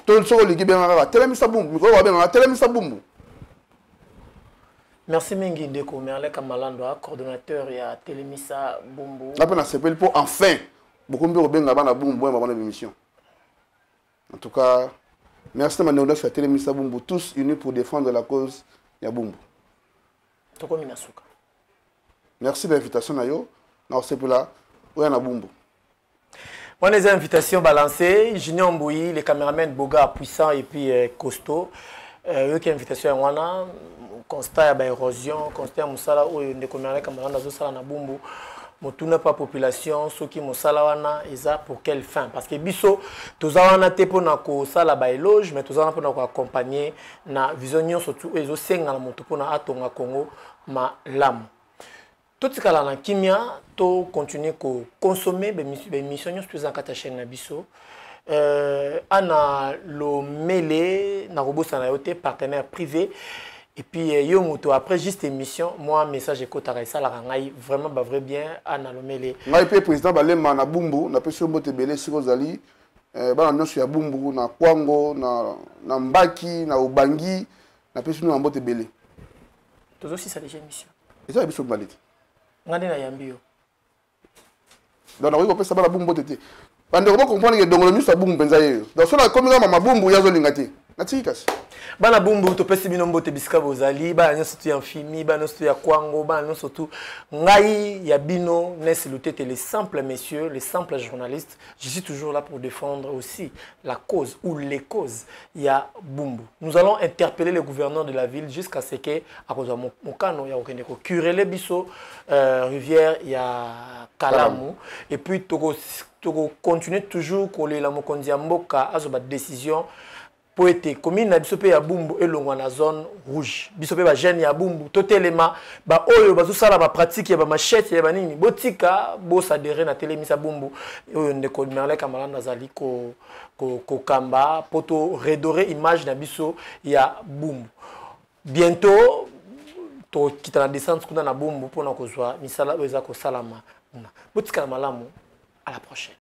To so ligi benga ka telemisa bumbu, miko ba benga telemisa bumbu. Merci mingi ndeko Merlin Kamala ndo coordonnateur ya Telemisa Bumbu. La peine s'appelle pour enfin beaucoup de bien avant la boum bon avant l'émission. En tout cas, merci de nous faire Télémissa Bumbu tous unis pour défendre la cause ya Bumbu. Toko minasuka. Merci de l'invitation na yo. Na c'est pour là où na Bumbu. Bon les invitations balancées, Junior Mbouyi, les caméramans Boga puissant et puis costaud. Eux qui invitation wana constat ya érosion, constat musala ou ndeko Merlin Kamala nazo sala na Bumbu. Motuna pa population soki mosala wana eza pour quelle fin parce que biso toza wana te pona ko sala ba éloge mais toza wana pona ko accompagner na vision nyonso surtout ezo senga na moto pona atonga Congo malamu totikala na kimia to continuer ko consommer be mission nyonso toza kata chaîne na biso ana lo mele na robosa na yote partenaire privé. Et puis, yo moto après juste émission, moi message écoute ça la rangai vraiment ba vrai bien analomele. Ngai pe président balema na Bumbu na peso mbote belé sikozali bana nyonso ya Bumbu na Kwango na Mbaki na Ubangi na peso na mbote belé. Tozo si ça déjà émission. Et ça biso malite. Ngande na yambio. Donc on peut savoir la Bumbu tete. Bande ko comprendre que dongolo nyusa Bumbu penza yeyo. Donc so na komi mama Bumbu yazo lingati. Na tikas. Bana Bumbu to pesi binombo te bisika bozali bana nyonso tu ya Fimi bana nyonso ya Kwango bana nyonso tu ngai ya bino nesi lutete les simples messieurs les simples journalistes je suis toujours là pour défendre aussi la cause ou les causes ya Bumbu. Nous allons interpeller le gouverneur de la ville jusqu'à ce que à cause mon cano ya okende ko curele biso rivière ya Kalamu et puis to continuer toujours coller la mokonzi ya mboka azoba décision pour être commune na biso pe ya Bumbu elongwa na zone rouge biso pe ba jeune ya Bumbu totelema ba oyo bazo sala ba pratique ya ba machette ya ba nini botika bo s'adhérer na Télémissa Bumbu oyo ndeko Merlin Kamala nazali ko kamba poto redorer image na biso ya Bumbu bientôt to kita na descente kuna na Bumbu pona kozwa misala oyo za ko salama botika malamu à la prochaine.